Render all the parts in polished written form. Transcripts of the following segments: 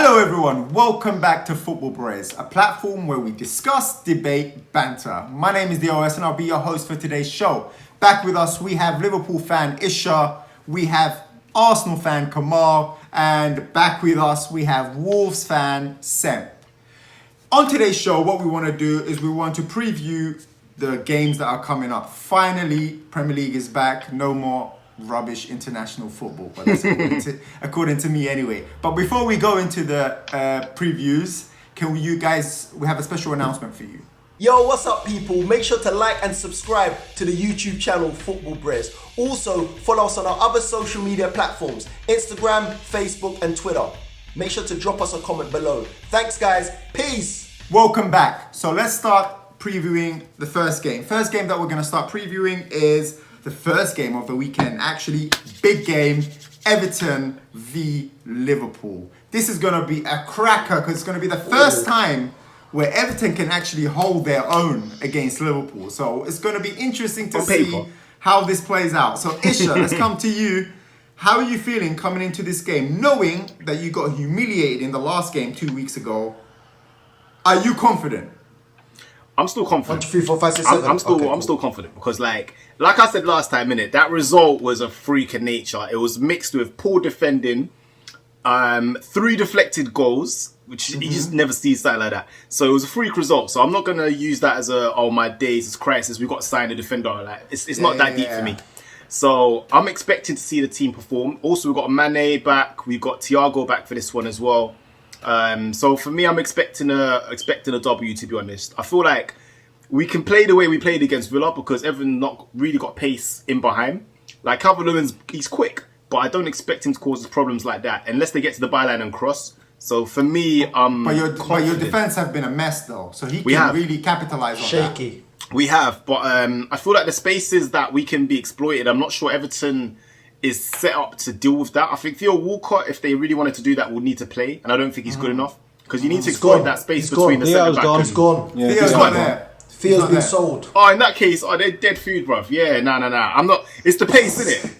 Hello everyone, welcome back to Footballbrehz, a platform where we discuss, debate, banter. My name is DOS and I'll be your host for today's show. Back with us we have Liverpool fan Isha, we have Arsenal fan Kemal, and back with us we have Wolves fan Sem. On today's show, what we want to do is we want to preview the games that are coming up. Finally, Premier League is back, no more rubbish international football, but that's according to me anyway. But before we go into the previews, we have a special announcement for you. Yo, what's up people? Make sure to like and subscribe to the YouTube channel Footballbrehz. Also, follow us on our other social media platforms, Instagram, Facebook and Twitter. Make sure to drop us a comment below. Thanks guys, peace! Welcome back. So let's start previewing the first game. First game that we're going to start previewing is the first game of the weekend. Actually, big game, Everton V Liverpool. This is going to be a cracker because it's going to be the first time where Everton can actually hold their own against Liverpool. So it's going to be interesting to see how this plays out. So Isha, let's come to you. How are you feeling coming into this game, knowing that you got humiliated in the last game 2 weeks ago? Are you confident? I'm still confident. 1, 2, 3, 4, 5, 6, 7. I'm still confident because, like I said last time, that result was a freak of nature. It was mixed with poor defending, 3 deflected goals, which you just never see something like that. So it was a freak result. So I'm not gonna use that as my days, it's crisis. We've got to sign a defender. Like it's not that deep for me. So I'm expecting to see the team perform. Also, we've got Mane back. We've got Thiago back for this one as well. So for me, I'm expecting a W, to be honest. I feel like we can play the way we played against Villa because Everton not really got pace in behind. Like Calvert-Lewin's, he's quick, but I don't expect him to cause problems like that unless they get to the byline and cross. So for me, but your defense have been a mess though, so he can really capitalize on that. Shaky. We have, but I feel like the spaces that we can be exploited, I'm not sure Everton is set up to deal with that. I think Theo Walcott, if they really wanted to do that, would need to play, and I don't think he's good enough because you need to exploit that space between the centre back. He's gone. Yeah, Theo's not there. Theo's been sold. Oh, in that case, they're dead food, bruv. Yeah, nah. I'm not. It's the pace, isn't it?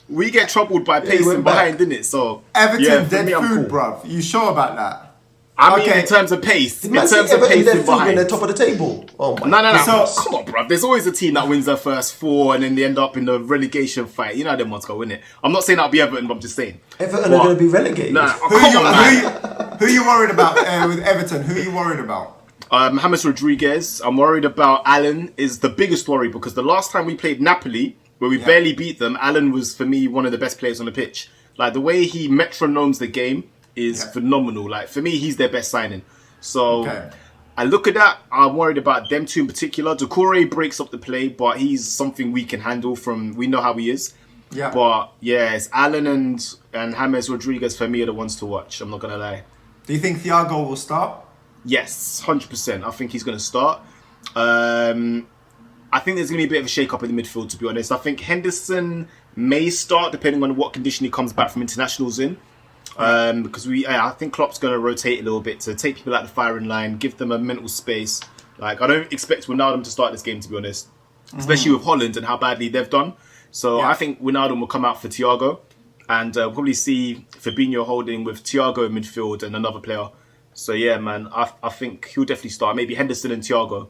We get troubled by pace and behind, innit? So Everton dead food, bruv. You sure about that? I mean, in terms of pace, in terms of pace and behind, when they're top of the table. Oh my! No. So, come on, bruv. There's always a team that wins their first 4 and then they end up in the relegation fight. You know how them ones go, innit? I'm not saying that'll be Everton, but I'm just saying Everton are going to be relegated. Nah, who are you worried about with Everton? Who are you worried about? James Rodriguez. I'm worried about Allen. Is the biggest worry because the last time we played Napoli, where we barely beat them, Allen was for me one of the best players on the pitch. Like the way he metronomes the game is phenomenal. Like for me, he's their best signing. So I look at that. I'm worried about them two in particular. Doucouré breaks up the play, but he's something we can handle we know how he is. Yeah. But yeah, it's Allen and James Rodriguez for me are the ones to watch. I'm not gonna lie. Do you think Thiago will start? Yes, 100%. I think he's gonna start. I think there's gonna be a bit of a shake-up in the midfield, to be honest. I think Henderson may start depending on what condition he comes back from internationals in. Because I think Klopp's going to rotate a little bit to take people out the firing line, give them a mental space. Like I don't expect Wijnaldum to start this game, to be honest, especially with Holland and how badly they've done. So I think Wijnaldum will come out for Thiago, and we'll probably see Fabinho holding with Thiago in midfield and another player. So yeah, man, I think he'll definitely start. Maybe Henderson and Thiago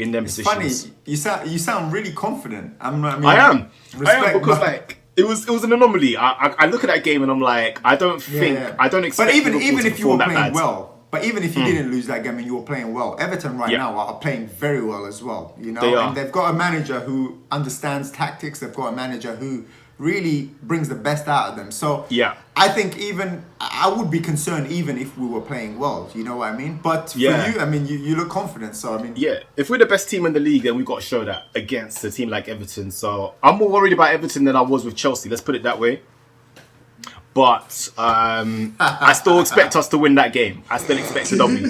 in them positions. Funny, you sound really confident. I am because like. It was an anomaly. I look at that game and I'm like, I don't expect. But even if you were playing well, but even if you didn't lose that game and you were playing well, Everton now are playing very well as well. You know, and they've got a manager who understands tactics. They've got a manager who really brings the best out of them. So I think I would be concerned even if we were playing well. You know what I mean? But for you, I mean, you look confident. So I mean, if we're the best team in the league, then we've got to show that against a team like Everton. So I'm more worried about Everton than I was with Chelsea. Let's put it that way. But I still expect us to win that game. I still expect a W.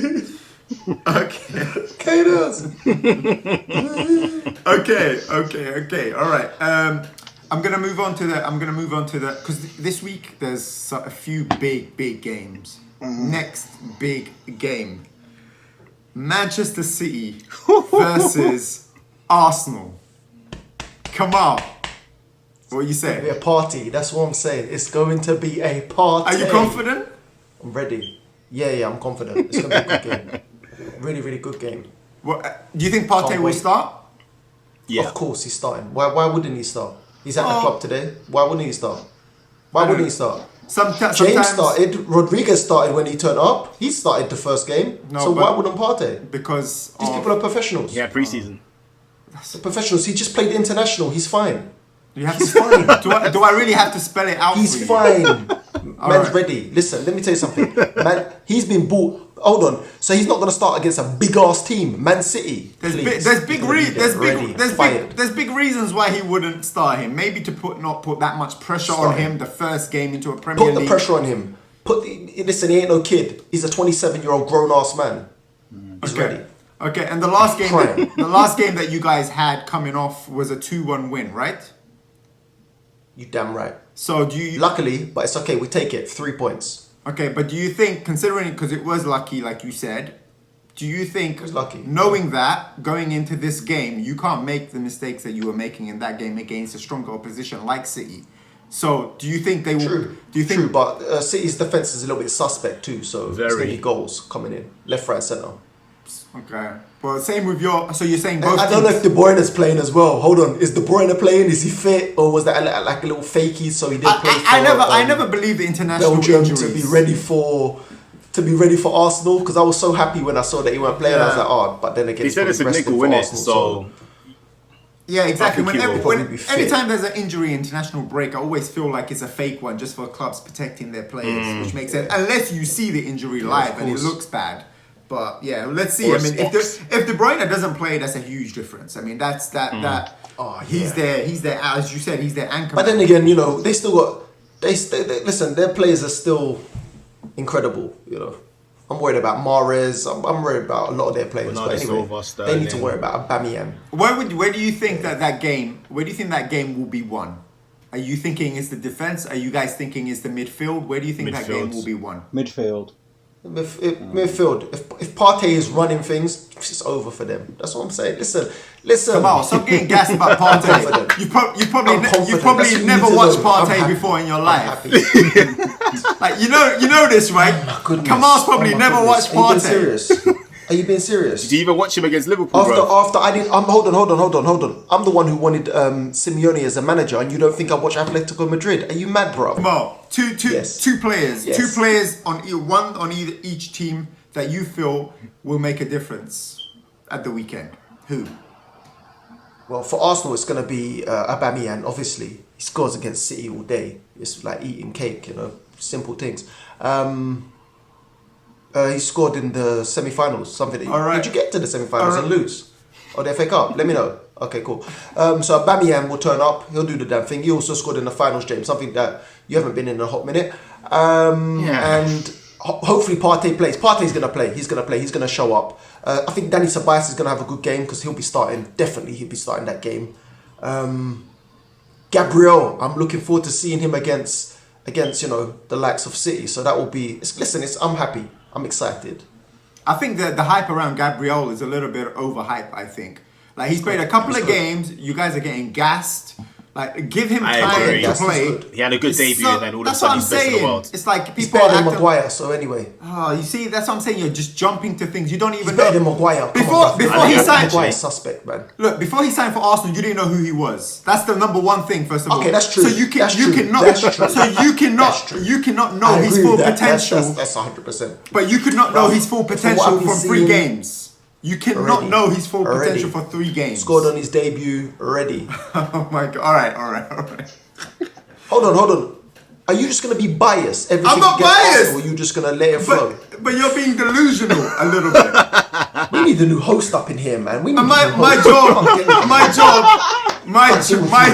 Okay. Kadus. Okay. All right. I'm gonna move on to the because this week there's a few big games. Next big game, Manchester City versus Arsenal. Kemal, what you say? A party. That's what I'm saying. It's going to be a party. Are you confident? I'm ready. Yeah, I'm confident. It's going to be a good game. Really, really good game. Do you think Partey Can't will wait. start? Yeah. Of course he's starting. Why wouldn't he start? He's at the club today. Why wouldn't he start? Why wouldn't he start? Sometimes James started. Rodriguez started when he turned up. He started the first game. No, so but- why wouldn't Partey? because These of- people are professionals. Yeah, pre-season. They're professionals. He just played international. He's fine. you have to He's fine. do I really have to spell it out? He's for you? fine. Man's Alright. ready. Listen, let me tell you something. Man, he's been bought. Hold on. So he's not going to start against a big ass team, Man City. There's Please. big He's gonna be there, ready, fired. there's big reasons why he wouldn't start him. Maybe to not put that much pressure on Start him him. the first game into a Premier Put the League. pressure on him. Listen, he ain't no kid. He's a 27-year-old grown ass man. He's ready. Okay, and the last game, Prime. the last game that you guys had coming off was a 2-1 win, right? You damn right. So do you? Luckily, but it's okay. We take it. 3 points. Okay, but do you think, considering because it was lucky, like you said, do you think, It was lucky. knowing that going into this game, you can't make the mistakes that you were making in that game against a stronger opposition like City? So do you think they will? True. Do you think? True, but City's defense is a little bit suspect too. So it's going to Very. be goals coming in. Left, right, centre. Okay. Well, same with your. So you're saying both. I don't know teams- if De Bruyne is playing as well. Hold on, is De Bruyne playing? Is he fit, or was that like a little fakey? So he didn't play. I never believed the international Belgium injuries. to be ready for Arsenal, because I was so happy when I saw that he weren't playing. I was Yeah. like, oh, but then again, He said it's a probably nickel, resting innit? for So Yeah, exactly. I think he will probably be fit. Anytime there's an injury, international break, I always feel like it's a fake one just for clubs protecting their players, which makes sense. Unless you see the injury live and it course. looks bad. But yeah, let's see. Or I mean, Spox. if De Bruyne doesn't play, that's a huge difference. I mean, that's that. Oh, He's yeah. there. He's there. As you said, he's their anchor. But then again, you know, they still got they listen. Their players are still incredible. You know, I'm worried about Mahrez. I'm worried about a lot of their players. Bernardo But anyway, Silva, they need to Sterling. worry about Aubameyang. Where do you think that game? Where do you think that game will be won? Are you thinking it's the defense? Are you guys thinking it's the midfield? Where do you think that game Midfields. will be won? Midfield. Midfield. If Partey is running things, it's over for them. That's what I'm saying. Listen. Kamal, stop getting gassed about Partey. confident. You probably I'm confident. That's never what you never need to watched know. I'm Partey happy. before in your I'm life. happy. Like you know this, right? Goodness. Kamal's probably Oh my never goodness. watched Are you being Partey. serious? Are you being serious? did you even watch him against Liverpool, bro? After I didn't. Hold on. I'm the one who wanted Simeone as a manager, and you don't think I watch Atletico Madrid? Are you mad, bro? Kamal, Yes. two players, Yes. two players on one on either each team that you feel will make a difference at the weekend. Who? Well, for Arsenal, it's going to be Aubameyang. Obviously, he scores against City all day. It's like eating cake, you know, simple things. He scored in the semi-finals. Something. That All right. Did you get to the semi-finals All and right. lose? Or the FA Cup? Let me know. Okay, cool. So Aubameyang will turn up. He'll do the damn thing. He also scored in the finals, James. Something that you haven't been in a hot minute. And hopefully Partey plays. Partey's going to play. He's going to play. He's going to show up. I think Danny Ceballos is going to have a good game because he'll be starting. Definitely, he'll be starting that game. Gabriel, I'm looking forward to seeing him against you know the likes of City. So that will be. I'm happy. I'm excited. I think that the hype around Gabriel is a little bit overhyped. I think. Like he's played a couple of games. You guys are getting gassed. Like give him I time agree. to That's play. good. He had a good It's debut, and then all of a that's what sudden I'm he's best in the saying. world. It's like He's people better than acting- Maguire. So anyway, Oh, you see, that's what I'm saying. You're just jumping to things you don't even he's know. better than Maguire. Come Before- on, before he signed- Maguire's suspect, man. Look, before he signed for Arsenal, you didn't know who he was. That's the number one thing, first of all. Okay, that's true. So you can That's you true. cannot That's true. so you cannot That's true. you cannot know I his agree full with that. potential. That's 100%. But you could not know his full From what potential I've been from 3 seeing games. You cannot already. know his full Already. potential for 3 games. Scored on his debut already. Oh my god! All right. Hold on. Are you just gonna be biased? Everything I'm not against biased. Arsenal, or you just gonna let it flow? But you're being delusional a little bit. We need a new host up in here, man. We need And a new my host. Come on, get my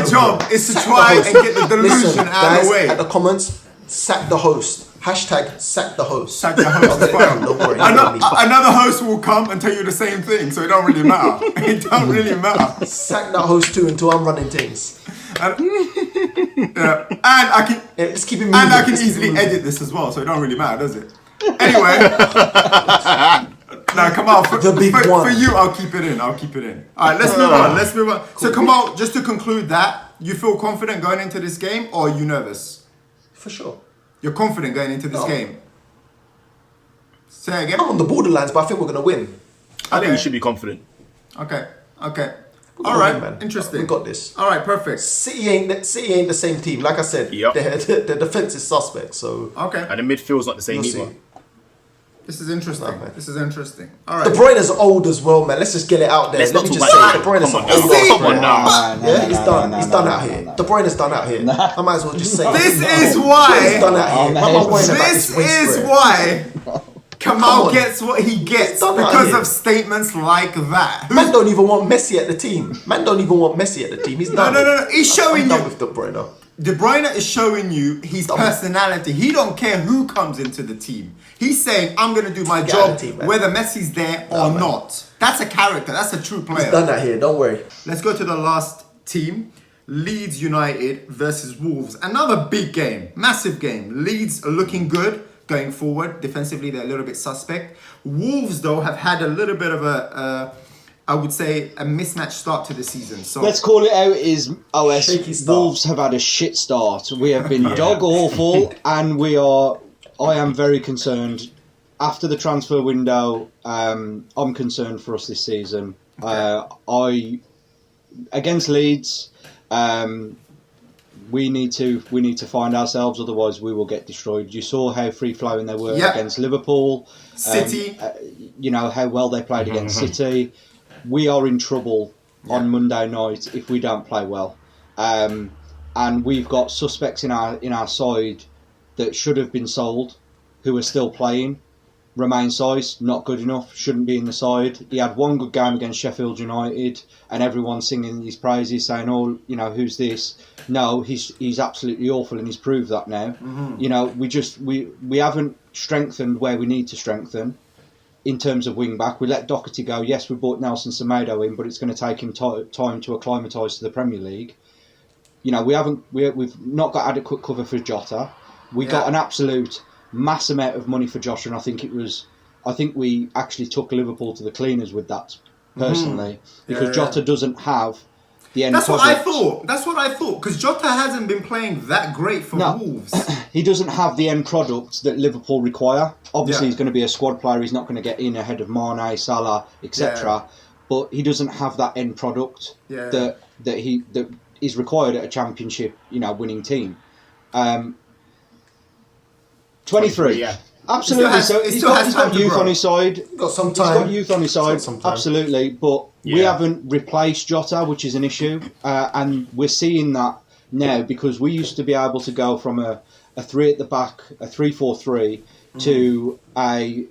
job is to try and get the delusion Listen, out guys, of the way. at the comments, sack the host. Hashtag sack the host. Sack the host. I'll get it done, don't worry. You know me. Another host will come and tell you the same thing, so it don't really matter. It don't really matter. Sack that host too until I'm running things. And I can Yeah, let's keep it moving. and I can Let's keep it easily moving. edit this as well, so it don't really matter, does it? Anyway, now come on. The big one. For you, I'll keep it in. All right, let's move on. So Kamal, just to conclude that, you feel confident going into this game, or are you nervous? For sure. You're confident going into this No. game. Say again. I'm on the borderlines, but I think we're going to win. I think we should be confident. Okay. Okay. We're All gonna right. win, man. Interesting. We got this. All right. Perfect. City ain't the same team. Like I said, Yep. the defense is suspect. So Okay. And the midfield's not the same we'll either. see. This is interesting. Nah, man. This is interesting. All De right. Bruyne's old as well, man. Let's just get it out there. Let's Let not me talk just about say, it. De Bruyne's Come an on old now. ass Come on player. now. Yeah, he's done. He's done out here. De Bruyne's done out here. I might as well just say it. This is He's why. done out here. I'm not worrying about This this waist is spread. why Come Kemal on. gets what he gets done out because here. of statements like that. Man don't even want Messi at the team. Man don't even want Messi at the team. He's done. No. He's showing I'm done you. with De Bruyne. De Bruyne is showing you his Done. personality. He don't care who comes into the team. He's saying, I'm going to do my Get out job of the team, man. whether Messi's there or man. not. That's a character. That's a true player. He's done out here. Don't worry. Let's go to the last team. Leeds United versus Wolves. Another big game. Massive game. Leeds are looking good going forward. Defensively, they're a little bit suspect. Wolves, though, have had a little bit of I would say, a mismatched start to the season. So Let's call it out is OS. Shaky start. Wolves have had a shit start. We have been dog awful, and I am very concerned. After the transfer window, I'm concerned for us this season. Against Leeds, we need to find ourselves, otherwise we will get destroyed. You saw how free flowing they were against Liverpool. City. You know how well they played against City. We are in trouble on Monday night if we don't play well. And we've got suspects in our side that should have been sold, who are still playing. Romain Saiss, not good enough, shouldn't be in the side. He had one good game against Sheffield United, and everyone's singing his praises, saying, "Oh, you know, who's this?" No, he's absolutely awful, and he's proved that now. You know, we haven't strengthened where we need to strengthen in terms of wing back. We let Doherty go. Yes, we brought Nelson Semedo in, but it's going to take him time to acclimatise to the Premier League. You know, we've not got adequate cover for Jota. We got an absolute mass amount of money for Josh, and I think we actually took Liverpool to the cleaners with that personally, because Jota doesn't have the end. That's product. That's what I thought. Because Jota hasn't been playing that great for Wolves. He doesn't have the end product that Liverpool require. Obviously, he's going to be a squad player. He's not going to get in ahead of Mane, Salah, etc. But he doesn't have that end product that is required at a championship, winning team. 23. Yeah. Absolutely. He's got youth on his side. Got some He's time. got youth on his side. Absolutely. But we haven't replaced Jota, which is an issue. And we're seeing that now, because we used to be able to go from a 3 at the back, a 3-4-3, to a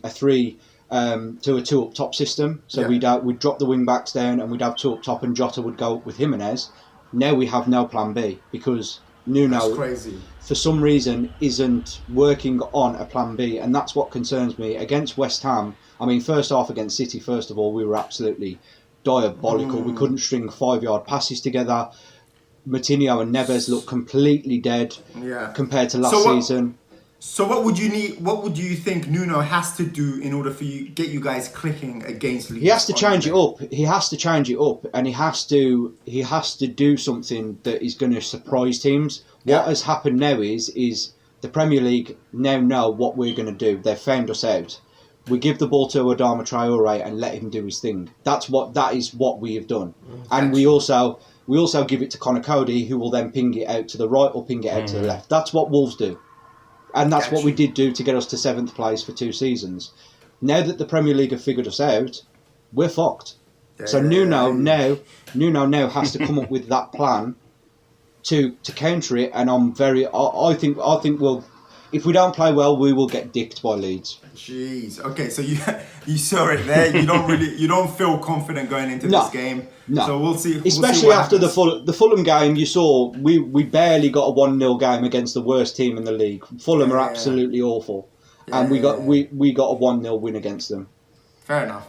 3 to a 2 up top system. So we'd drop the wing backs down and we'd have 2 up top, and Jota would go with Jimenez. Now we have no plan B, because Nuno, crazy, for some reason, isn't working on a plan B, and that's what concerns me. Against West Ham, I mean, first half against City, first of all, we were absolutely diabolical. We couldn't string 5-yard passes together. Moutinho and Neves looked completely dead compared to last season. So what would you need? What would you think Nuno has to do in order for get you guys clicking against Leeds? He has to change it up. He has to change it up, and he has to do something that is going to surprise teams. What has happened now is the Premier League now know what we're going to do. They've found us out. We give the ball to Adama Traore and let him do his thing. That is what we have done. And we also give it to Conor Cody, who will then ping it out to the right or ping it out to the left. That's what Wolves do. And that's what we did do to get us to 7th place for 2 seasons. Now that the Premier League have figured us out, we're fucked. So Nuno now has to come up with that plan to counter it. And I think we'll, if we don't play well, we will get dicked by Leeds. Jeez. Okay, so you saw it there. You don't feel confident going into this game. No. So we'll see. Especially after the Fulham game, you saw we barely got a 1-0 game against the worst team in the league. Fulham are absolutely awful, and we got a 1-0 win against them. Fair enough.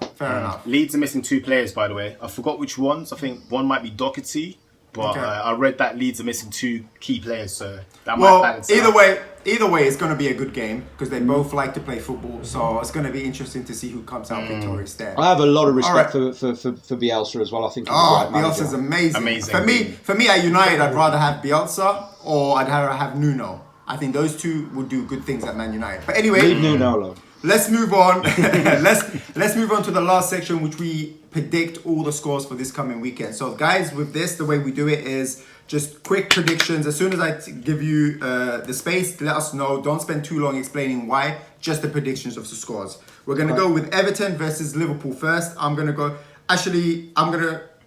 Leeds are missing 2 players, by the way. I forgot which ones. I think one might be Doherty, but I read that Leeds are missing 2 key players, so that might balance it out. Either way, it's going to be a good game because they both like to play football. So it's going to be interesting to see who comes out victorious there. I have a lot of respect for Bielsa as well. I think he's a great manager. Bielsa's amazing. For me at United, I'd rather have Bielsa or I'd rather have Nuno. I think those two would do good things at Man United. But anyway, leave Nuno alone. let's move on. let's move on to the last section, which we predict all the scores for this coming weekend. So, guys, with this, the way we do it is just quick predictions. As soon as I give you the space, let us know. Don't spend too long explaining why. Just the predictions of the scores. We're gonna go with Everton versus Liverpool first. I'm gonna go. Actually,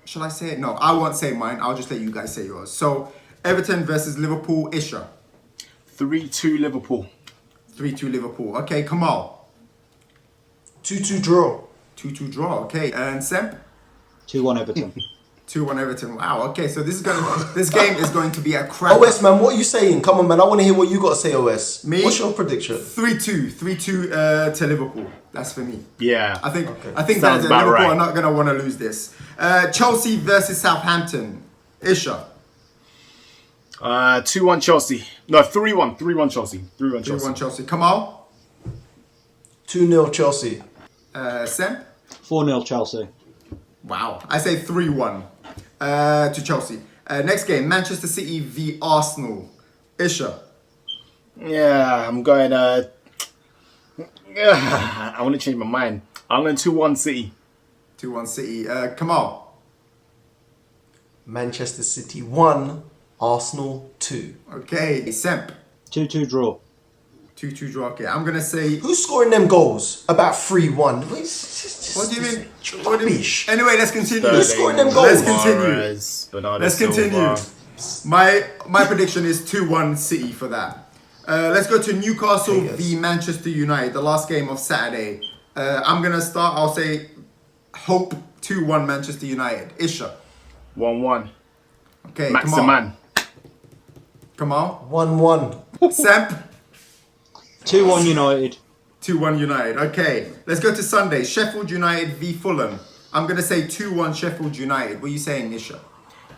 shall I say it? No, I won't say mine. I'll just let you guys say yours. So, Everton versus Liverpool. Isha. 3-2 Liverpool. 3-2 Liverpool. Okay, Kemal. 2-2 draw. 2-2 draw. Okay, and Semp. 2-1 Everton. 2-1 Everton. Wow. Okay, so this game is going to be a crack. OS, man, what are you saying? Come on, man. I want to hear what you got to say, OS. Me? What's your prediction? 3-2 to Liverpool. That's for me. Yeah. I think Sounds that about Liverpool right. are not going to want to lose this. Chelsea versus Southampton. Isha. 2-1 Chelsea. No, 3-1. 3-1 Chelsea. 3-1 Chelsea. 3-1 Chelsea. Kemal. 2-0 Chelsea. Semp. 4-0 Chelsea. Wow. I say 3-1 to Chelsea. Next game, Manchester City v Arsenal. Isha. Yeah, I'm going. I want to change my mind. I'm going 2-1 City. 2-1 City. Kemal. Manchester City 1, Arsenal 2. Okay. Semp. 2-2 draw. 2-2 draw. Okay. I'm going to say... Who's scoring them goals? About 3-1. What do you mean? Rubbish. Anyway, let's continue. Who's scoring them goals? Let's continue. Mahrez, Bernardo Let's continue. Silva. My prediction is 2-1 City for that. Let's go to Newcastle v Manchester United, the last game of Saturday. I'm going to start, I'll say, hope 2-1 Manchester United. Isha. 1-1. Okay, Maximan. Kemal. 1-1. Semp. 2-1 United. 2-1 United. Okay, let's go to Sunday. Sheffield United v Fulham. I'm going to say 2-1 Sheffield United. What are you saying, Isha?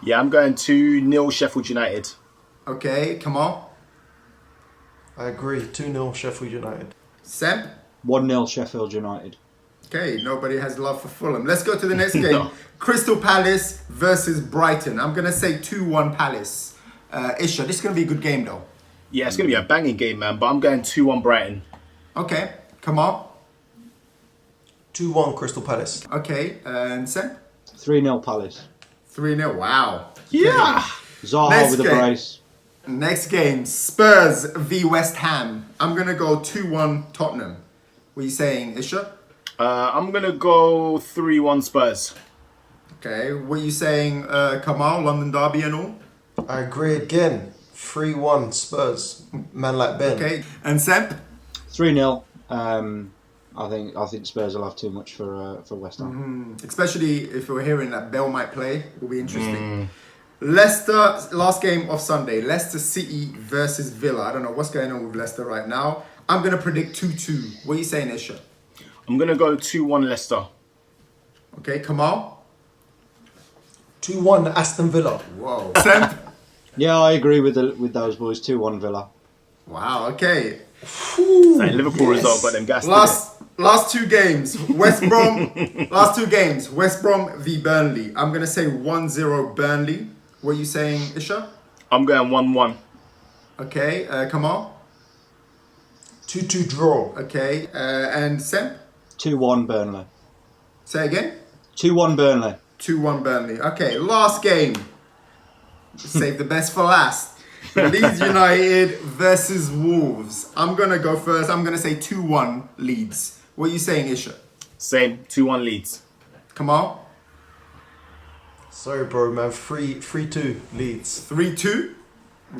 Yeah, I'm going 2-0 Sheffield United. Okay, Kemal. I agree. 2-0 Sheffield United. Semp. 1-0 Sheffield United. Okay, nobody has love for Fulham. Let's go to the next game. No. Crystal Palace versus Brighton. I'm going to say 2-1 Palace. Isha, this is going to be a good game though. Yeah, it's going to be a banging game, man, but I'm going 2-1 Brighton. Okay, Kemal. 2-1 Crystal Palace. Okay, and Sen? 3-0 Palace. 3-0, wow. Yeah. Zaha Next with a game. brace. Next game, Spurs v West Ham. I'm going to go 2-1 Tottenham. What are you saying, Isha? I'm going to go 3-1 Spurs. Okay, what are you saying, Kemal, London Derby and all? I agree again. 3-1 Spurs. Man like Ben. Okay, and Semp? 3-0. I think Spurs will have too much for West Ham. Especially if we're hearing that Bell might play, will be interesting. Leicester, last game of Sunday. Leicester City versus Villa. I don't know what's going on with Leicester right now. I'm going to predict 2-2. What are you saying, Isha? I'm going to go 2-1 Leicester. Okay, Kemal? 2-1 Aston Villa. Whoa. Semp? Yeah, I agree with those boys. 2-1 Villa. Wow, okay. Like Liverpool result got them gassed. Last two games. West Brom v Burnley. I'm going to say 1-0 Burnley. What are you saying, Isha? I'm going 1-1. Okay, Kemal? 2-2 draw. Okay, and Semp? 2-1 Burnley. Say again? 2-1 Burnley. 2-1 Burnley. Okay, last game. Save the best for last. Leeds United versus Wolves. I'm going to go first. I'm going to say 2-1 Leeds. What are you saying, Isha? Same. 2-1 Leeds. Kemal? Sorry, bro, man. 3-2 Leeds. 3-2.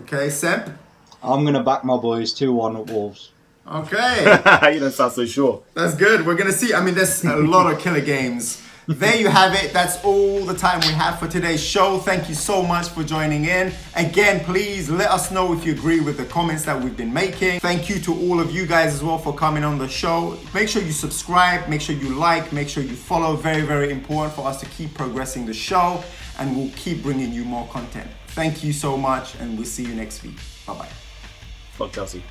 Okay, Semp? I'm going to back my boys 2-1 at Wolves. Okay. You don't sound so sure. That's good. We're going to see. I mean, there's a lot of killer games. There you have it. That's all the time we have for today's show. Thank you so much for joining in. Again, please let us know if you agree with the comments that we've been making. Thank you to all of you guys as well for coming on the show. Make sure you subscribe, make sure you like, make sure you follow. Very, very important for us to keep progressing the show, and we'll keep bringing you more content. Thank you so much, and we'll see you next week. Bye-bye. Fuck Chelsea.